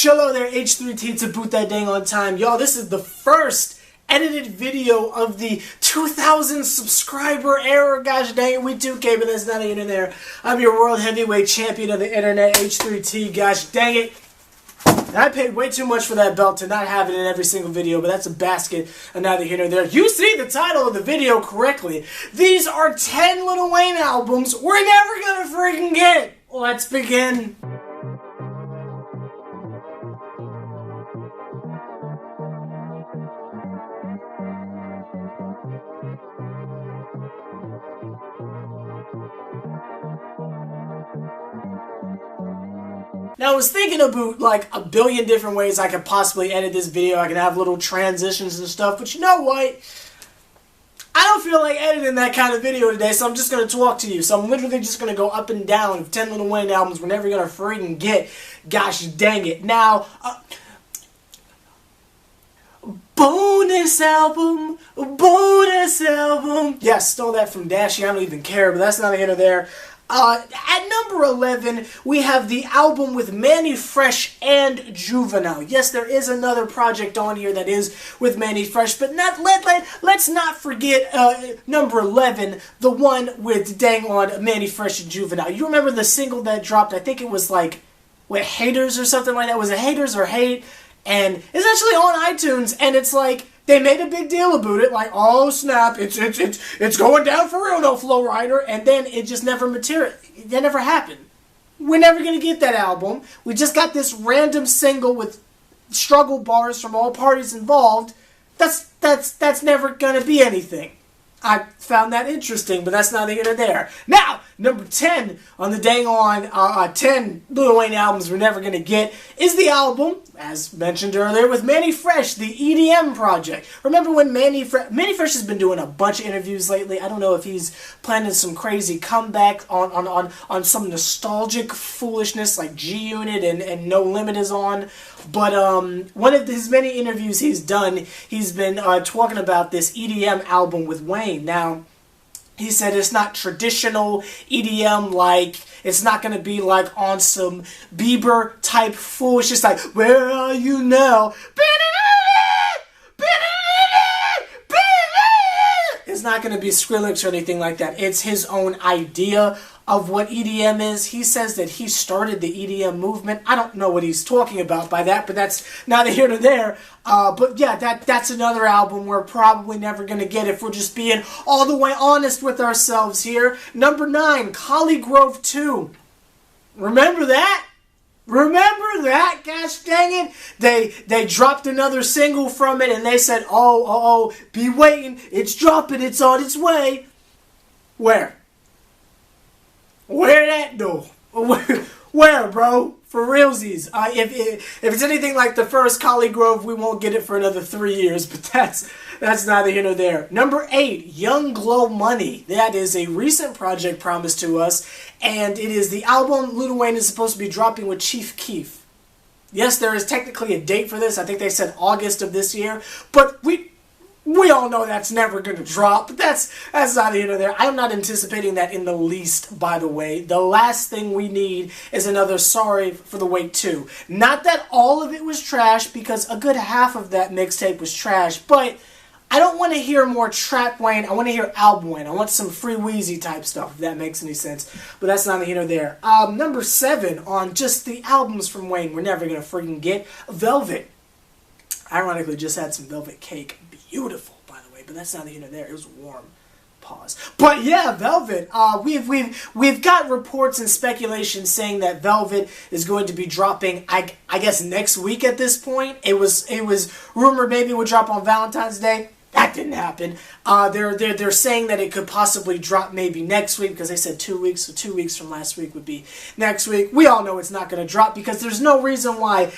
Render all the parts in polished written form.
Chillo there, H+III+T to boot that dang on time. Y'all, this is the first edited video of the 2,000 subscriber era. Gosh dang it, we 2K, but that's not even in there. I'm your world heavyweight champion of the internet, H+III+T. Gosh dang it. I paid way too much for that belt to not have it in every single video, but that's a basket of neither here nor there. You see the title of the video correctly. These are 10 Lil Wayne albums we're never gonna freaking get. Let's begin. Now, I was thinking about like a billion different ways I could possibly edit this video. I can have little transitions and stuff, but you know what? I don't feel like editing that kind of video today, so I'm just going to talk to you. So I'm literally just going to go up and down of 10 Lil Wayne albums we're never going to freaking get. Gosh dang it. Now, bonus album, bonus album. Yeah, stole that from Dashy. I don't even care, but that's not here nor there. At number 11, we have the album with Mannie Fresh and Juvenile. Yes, there is another project on here that is with Mannie Fresh, but let's not forget number 11, the one with dang on Mannie Fresh and Juvenile. You remember the single that dropped? I think it was like, what, Haters or something like that? Was it Haters or Hate? And it's actually on iTunes, and it's like, they made a big deal about it, like, oh snap, it's going down for real, no Flow Rider, and then it just never that never happened. We're never gonna get that album. We just got this random single with struggle bars from all parties involved. That's never gonna be anything. I found that interesting, but that's neither here nor there. Now, number 10 on the dang on 10 Lil Wayne albums we're never going to get is the album, as mentioned earlier, with Mannie Fresh, the EDM project. Remember when Mannie Fresh has been doing a bunch of interviews lately. I don't know if he's planning some crazy comeback on some nostalgic foolishness like G-Unit and No Limit is on. But one of his many interviews he's done, he's been talking about this EDM album with Wayne. Now, he said it's not traditional EDM, like, it's not going to be like on some Bieber type foolishness, like, where are you now? It's not going to be Skrillex or anything like that. It's his own idea of what EDM is. He says that he started the EDM movement. I don't know what he's talking about by that, but that's neither here nor there. But yeah, that's another album we're probably never going to get if we're just being all the way honest with ourselves here. Number 9, Collie Grove 2. Remember that? Remember that? Gosh dang it. They dropped another single from it and they said, oh, be waiting. It's dropping. It's on its way. Where? Where that though? Where, bro? For realsies. If it's anything like the first Collie Grove, we won't get it for another 3 years, but that's neither here nor there. Number 8, Young Glow Money. That is a recent project promised to us, and it is the album Lil Wayne is supposed to be dropping with Chief Keef. Yes, there is technically a date for this. I think they said August of this year, but we all know that's never going to drop, but that's neither here nor there. I'm not anticipating that in the least, by the way. The last thing we need is another Sorry for the Wait 2. Not that all of it was trash, because a good half of that mixtape was trash, but I don't want to hear more Trap Wayne. I want to hear album Wayne. I want some Free Weezy type stuff, if that makes any sense. But that's neither here nor there. Number 7 on just the albums from Wayne we're never going to freaking get, Velvet. Ironically, just had some Velvet Cake. Beautiful, by the way, but that's neither here nor there. It was warm. Pause. But yeah, Velvet. We've got reports and speculation saying that Velvet is going to be dropping, I guess, next week at this point. It was rumored maybe it would drop on Valentine's Day. That didn't happen. They're saying that it could possibly drop maybe next week because they said 2 weeks, so 2 weeks from last week would be next week. We all know it's not going to drop because there's no reason why.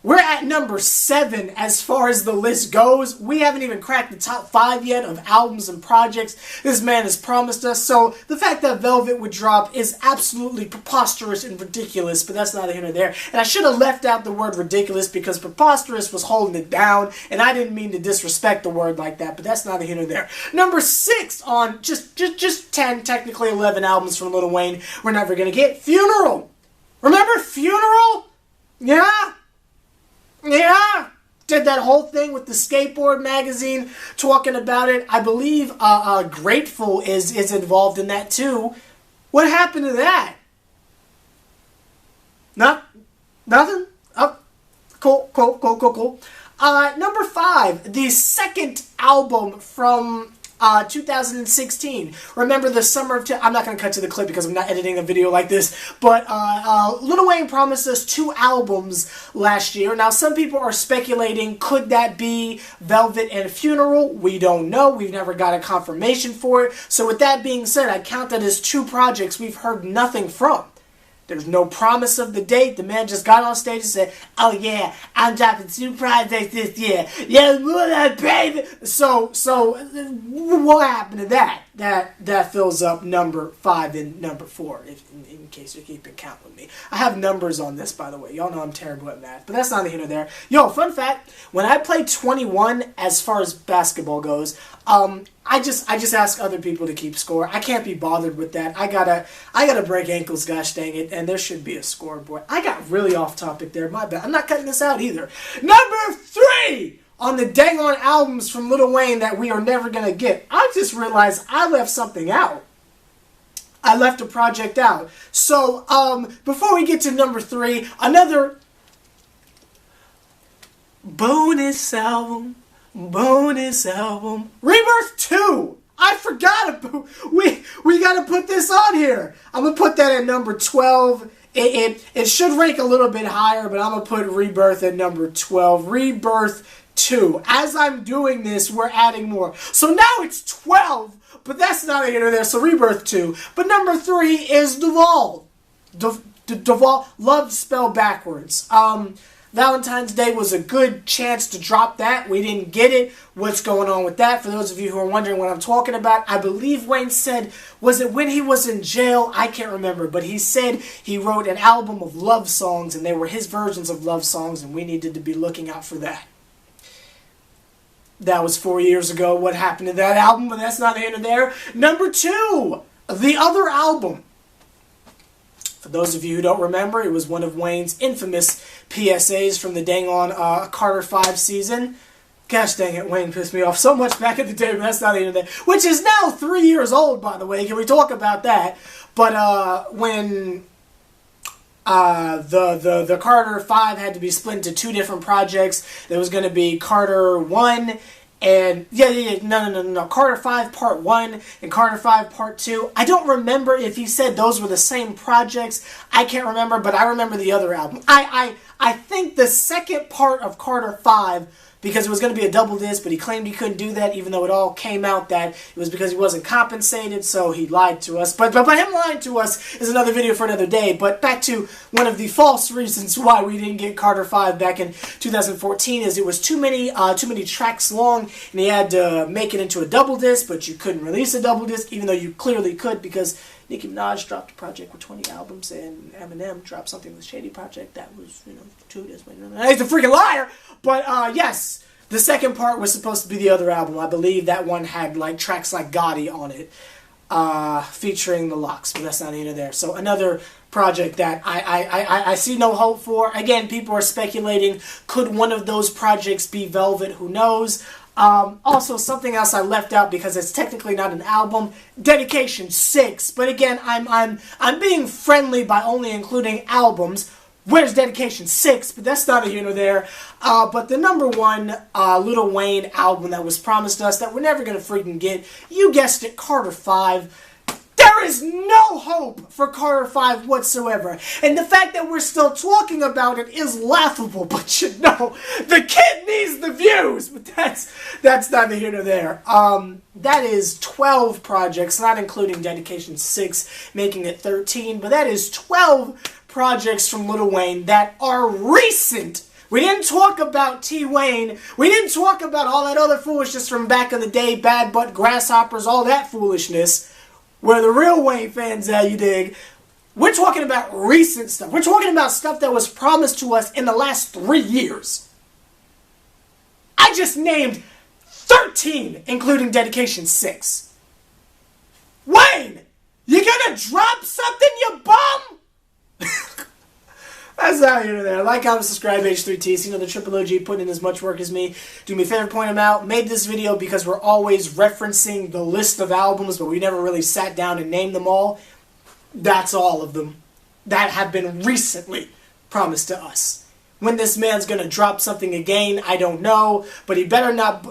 We're at number 7 as far as the list goes. We haven't even cracked the top 5 yet of albums and projects this man has promised us. So the fact that Velvet would drop is absolutely preposterous and ridiculous, but that's neither here nor there. And I should have left out the word ridiculous because preposterous was holding it down, and I didn't mean to disrespect the word like that, but that's neither here nor there. Number 6 on just 10, technically 11 albums from Lil Wayne we're never going to get, Funeral. Remember Funeral? Yeah. Yeah. Did that whole thing with the skateboard magazine talking about it. I believe Grateful is involved in that too. What happened to that? Nothing? Oh, cool. Number 5, the second album from 2016. Remember the summer of... I'm not going to cut to the clip because I'm not editing a video like this, but Lil Wayne promised us 2 albums last year. Now, some people are speculating, could that be Velvet and Funeral? We don't know. We've never got a confirmation for it. So with that being said, I count that as 2 projects we've heard nothing from. There's no promise of the date. The man just got on stage and said, "Oh yeah, I'm dropping 2 projects this year. Yeah, baby." So what happened to that? That fills up number 5 and number 4, in case you're keeping count with me. I have numbers on this, by the way. Y'all know I'm terrible at math, but that's neither here nor there. Yo, fun fact: when I play 21, as far as basketball goes, I just ask other people to keep score. I can't be bothered with that. I gotta break ankles, gosh dang it, and there should be a scoreboard. I got really off topic there, my bad. I'm not cutting this out either. Number 3 on the dang on albums from Lil Wayne that we are never gonna get. I just realized I left something out. I left a project out. So, before we get to number 3, another bonus album. Rebirth 2. I forgot about... We got to put this on here. I'm going to put that at number 12. It should rank a little bit higher, but I'm going to put Rebirth at number 12. Rebirth 2. As I'm doing this, we're adding more. So now it's 12, but that's not here or there. So Rebirth 2. But number 3 is Duval. Duval, love spelled backwards. Valentine's Day was a good chance to drop that. We didn't get it. What's going on with that? For those of you who are wondering what I'm talking about, I believe Wayne said, was it when he was in jail? I can't remember, but he said he wrote an album of love songs, and they were his versions of love songs, and we needed to be looking out for that. That was 4 years ago. What happened to that album? But that's not here nor there. Number 2, the other album. For those of you who don't remember, it was one of Wayne's infamous PSAs from the dang on Carter 5 season. Gosh dang it, Wayne pissed me off so much back in the day, but that's not even there. Which is now 3 years old, by the way. Can we talk about that? But when the Carter 5 had to be split into 2 different projects, there was going to be Carter 1 and, no, Carter 5 Part 1 and Carter 5 Part 2. I don't remember if he said those were the same projects. I can't remember, but I remember the other album. I think the second part of Carter 5, because it was going to be a double disc, but he claimed he couldn't do that, even though it all came out that it was because he wasn't compensated, so he lied to us. But by him lying to us is another video for another day. But back to one of the false reasons why we didn't get Carter 5 back in 2014 is it was too many tracks long, and he had to make it into a double disc, but you couldn't release a double disc, even though you clearly could, because Nicki Minaj dropped a project with 20 albums, and Eminem dropped something with Shady Project that was, 2 discs. He's a freaking liar! But, yes, the second part was supposed to be the other album. I believe that one had, tracks like Gotti on it, featuring the Lox, but that's not either there. So, another project that I see no hope for. Again, people are speculating, could one of those projects be Velvet? Who knows? Also, something else I left out because it's technically not an album. Dedication 6. But again, I'm being friendly by only including albums. Where's Dedication 6? But that's not a here nor there. But the number 1 Lil Wayne album that was promised us that we're never going to freaking get. You guessed it, Carter 5. There is no hope for Carter 5 whatsoever. And the fact that we're still talking about it is laughable. But the kid needs the views. But that's neither here nor there. That is 12 projects, not including Dedication 6, making it 13. But that is 12 projects from Lil Wayne that are recent. We didn't talk about T. Wayne. We didn't talk about all that other foolishness from back in the day, Bad Butt, Grasshoppers, all that foolishness. Where the real Wayne fans at, you dig. We're talking about recent stuff. We're talking about stuff that was promised to us in the last 3 years. I just named 13, including Dedication 6. Wayne, you gonna drop something, you bum? That's not here or there. Like, comment, subscribe, H+III+T. So, you know, the triple OG putting in as much work as me. Do me a favor, point them out. Made this video because we're always referencing the list of albums, but we never really sat down and named them all. That's all of them that have been recently promised to us. When this man's going to drop something again, I don't know. But he better not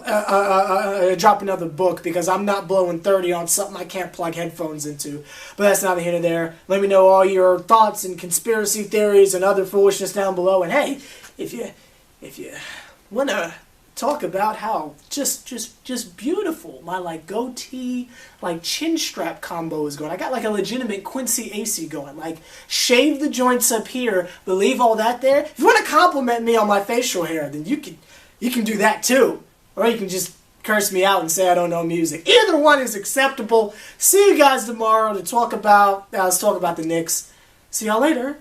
drop another book, because I'm not blowing 30 on something I can't plug headphones into. But that's neither here nor there. Let me know all your thoughts and conspiracy theories and other foolishness down below. And hey, if you want to talk about how just beautiful my like goatee like chin strap combo is going. I got like a legitimate Quincy AC going. Like, shave the joints up here, but leave all that there. If you want to compliment me on my facial hair, then you can do that too. Or you can just curse me out and say I don't know music. Either one is acceptable. See you guys tomorrow to talk about let's talk about the Knicks. See y'all later.